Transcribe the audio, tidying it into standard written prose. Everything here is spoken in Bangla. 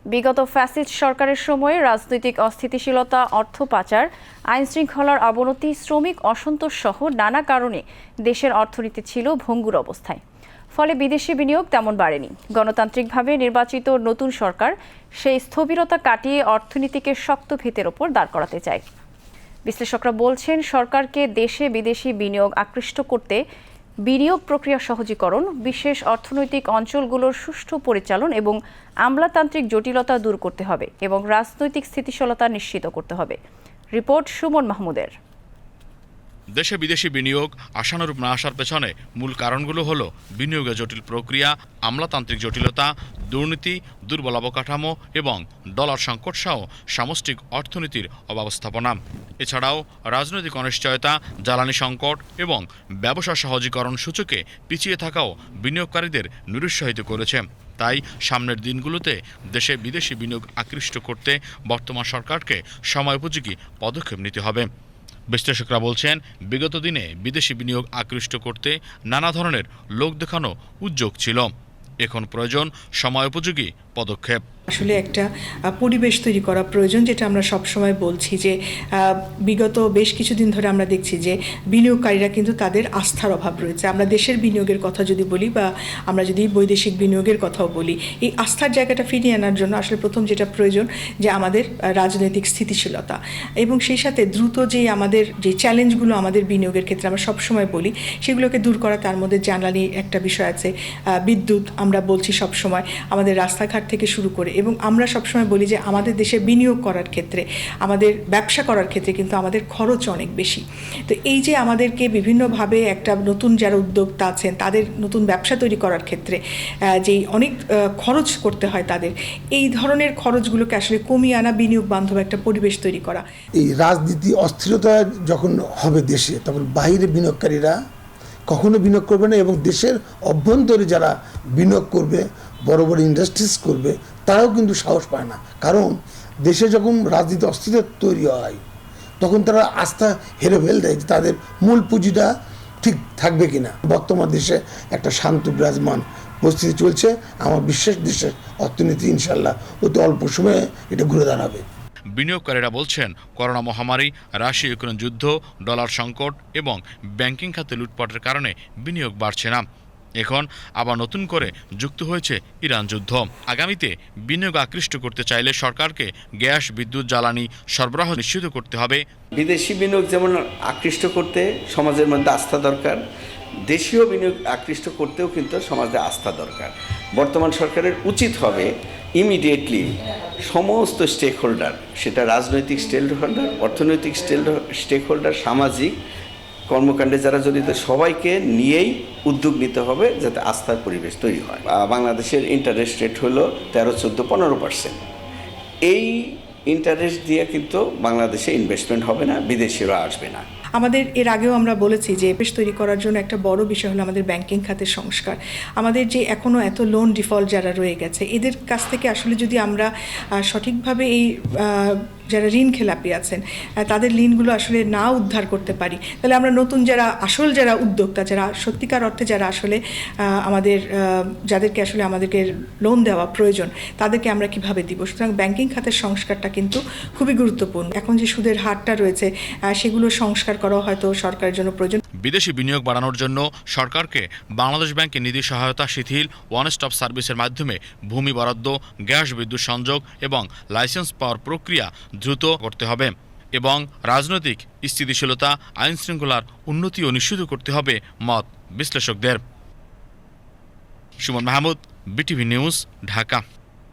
বিগত ফ্যাসিস্ট সরকারের সময়ে রাজনৈতিক অস্থিতিশীলতা, অর্থ পাচার, আইনশৃঙ্খলার অবনতি, শ্রমিক অসন্তোষ সহ নানা কারণে দেশের অর্থনীতি ছিল ভঙ্গুর অবস্থায়। ফলে বিদেশি বিনিয়োগ তেমন বাড়েনি। গণতান্ত্রিকভাবে নির্বাচিত নতুন সরকার সেই স্থবিরতা কাটিয়ে অর্থনীতিকে শক্ত ভিতের ওপর দাঁড় করাতে চায়। বিশ্লেষকরা বলছেন, সরকারকে দেশে বিদেশি বিনিয়োগ আকৃষ্ট করতে বিনিয়োগ প্রক্রিয়া সহজীকরণ, বিশেষ অর্থনৈতিক অঞ্চলগুলোর সুষ্ঠু পরিচালন এবং আমলাতান্ত্রিক জটিলতা দূর করতে হবে এবং রাজনৈতিক স্থিতিশীলতা নিশ্চিত করতে হবে। রিপোর্ট সুমন মাহমুদের। দেশে বিদেশি বিনিয়োগ আশানুরূপ না আসার পেছনে মূল কারণগুলো হলো বিনিয়োগের জটিল প্রক্রিয়া, আমলাতান্ত্রিক জটিলতা, দুর্নীতি, দুর্বল অবকাঠামো এবং ডলার সংকট সহ সামষ্টিক অর্থনীতির অব্যবস্থাপনা। এছাড়াও রাজনৈতিক অনিশ্চয়তা, জ্বালানি সংকট এবং ব্যবসা সহজীকরণ সূচকে পিছিয়ে থাকাও বিনিয়োগকারীদের নিরুৎসাহিত করেছে। তাই সামনের দিনগুলোতে দেশে বিদেশি বিনিয়োগ আকৃষ্ট করতে বর্তমান সরকারকে সময়োপযোগী পদক্ষেপ নিতে হবে। বিশ্লেষকরা বলছেন, বিগত দিনে বিদেশি বিনিয়োগ আকৃষ্ট করতে নানা ধরনের লোক দেখানো উদ্যোগ ছিল। এখন প্রয়োজন সময়োপযোগী পদক্ষেপ। আসলে একটা পরিবেশ তৈরি করা প্রয়োজন, যেটা আমরা সবসময় বলছি যে বিগত বেশ কিছুদিন ধরে আমরা দেখছি যে বিনিয়োগকারীরা কিন্তু তাদের আস্থার অভাব রয়েছে। আমরা দেশের বিনিয়োগের কথা যদি বলি বা আমরা যদি বৈদেশিক বিনিয়োগের কথাও বলি, এই আস্থার জায়গাটা ফিরিয়ে আনার জন্য আসলে প্রথম যেটা প্রয়োজন যে আমাদের রাজনৈতিক স্থিতিশীলতা এবং সেই সাথে দ্রুত যে আমাদের যে চ্যালেঞ্জগুলো আমাদের বিনিয়োগের ক্ষেত্রে আমরা সবসময় বলি সেগুলোকে দূর করা। তার মধ্যে জ্বালানি একটা বিষয় আছে, বিদ্যুৎ আমরা বলছি সবসময়, আমাদের রাস্তাঘাট থেকে শুরু করে, এবং আমরা সবসময় বলি যে আমাদের দেশে বিনিয়োগ করার ক্ষেত্রে, আমাদের ব্যবসা করার ক্ষেত্রে কিন্তু আমাদের খরচ অনেক বেশি। তো এই যে আমাদেরকে বিভিন্নভাবে একটা নতুন যারা উদ্যোক্তা আছেন তাদের নতুন ব্যবসা তৈরি করার ক্ষেত্রে যেই অনেক খরচ করতে হয়, তাদের এই ধরনের খরচগুলোকে আসলে কমিয়ে আনা, বিনিয়োগ বান্ধব একটা পরিবেশ তৈরি করা। এই রাজনীতি অস্থিরতা যখন হবে দেশে, তখন বাইরে বিনিয়োগকারীরা কখনো বিনিয়োগ করবে না এবং দেশের অভ্যন্তরে যারা বিনিয়োগ করবে, বড় বড় ইন্ডাস্ট্রিজ করবে, তারাও কিন্তু সাহস পায় না। কারণ দেশে যখন রাজনীতি অস্থিরতা তৈরি হয় তখন তারা আস্থা হেরে ফেলে দেয় যে তাদের মূল পুঁজিটা ঠিক থাকবে কিনা। বর্তমান দেশে একটা শান্ত বিরাজমান পরিস্থিতি চলছে। আমার বিশ্বাস দেশের অর্থনীতি ইনশাল্লাহ অতি অল্প সময়ে এটা ঘুরে দাঁড়াবে। বিনিয়োগকারীরা বলছেন, করোনা মহামারী, রাশিয়া ইউক্রেন যুদ্ধ, ডলার সংকট এবং ব্যাংকিং খাতে লুটপাটের কারণে বিনিয়োগ বাড়ছে না। এখন আবার নতুন করে যুক্ত হয়েছে ইরান যুদ্ধ। আগামীতে বিনিয়োগ আকৃষ্ট করতে চাইলে সরকারকে গ্যাস, বিদ্যুৎ, জ্বালানি সরবরাহ নিশ্চিত করতে হবে। বিদেশি বিনিয়োগ যেমন আকৃষ্ট করতে সমাজের মধ্যে আস্থা দরকার, দেশীয় বিনিয়োগ আকৃষ্ট করতেও কিন্তু সমাজে আস্থা দরকার। বর্তমান সরকারের উচিত হবে ইমিডিয়েটলি সমস্ত স্টেক হোল্ডার, সেটা রাজনৈতিক স্টেক হোল্ডার, অর্থনৈতিক স্টেক হোল্ডার, সামাজিক কর্মকাণ্ডে যারা জড়িত, সবাইকে নিয়েই উদ্যোগ নিতে হবে যাতে আস্থার পরিবেশ তৈরি হয়। বাংলাদেশের ইন্টারেস্ট রেট হলো 13-14-15%। এই ইন্টারেস্ট দিয়ে কিন্তু বাংলাদেশে ইনভেস্টমেন্ট হবে না, বিদেশিরা আসবে না। আমাদের এর আগেও আমরা বলেছি যে দেশ তৈরি করার জন্য একটা বড় বিষয় হলো আমাদের ব্যাংকিং খাতের সংস্কার। আমাদের যে এখনও এত লোন ডিফল্ট যারা রয়ে গেছে, এদের কাছ থেকে আসলে যদি আমরা সঠিকভাবে এই যারা ঋণ খেলাপি আছেন তাদের ঋণগুলো আসলে না উদ্ধার করতে পারি, তাহলে আমরা নতুন যারা যারা উদ্যোক্তা, যারা সত্যিকার অর্থে যারা আসলে আমাদের যাদেরকে আসলে আমাদেরকে লোন দেওয়া প্রয়োজন, তাদেরকে আমরা কিভাবে দিব। সুতরাং ব্যাংকিং খাতের সংস্কারটা কিন্তু খুবই গুরুত্বপূর্ণ। এখন যে সুদের হারটা রয়েছে সেগুলো সংস্কার করা হয়তো সরকারের জন্য প্রয়োজন। বিদেশি বিনিয়োগ বাড়ানোর জন্য সরকারকে বাংলাদেশ ব্যাংকের নিধি সহায়তা শিথিল, ওয়ান স্টপ সার্ভিসের মাধ্যমে ভূমি বরাদ্দ, গ্যাস, বিদ্যুৎ সংযোগ এবং লাইসেন্স পাওয়ার প্রক্রিয়া দ্রুত করতে হবে এবং রাজনৈতিক স্থিতিশীলতা, আইন শৃঙ্খলার উন্নতিও নিশ্চিত করতে হবে মত বিশ্লেষকদের। Suman Mahmud, BTV news, Dhaka.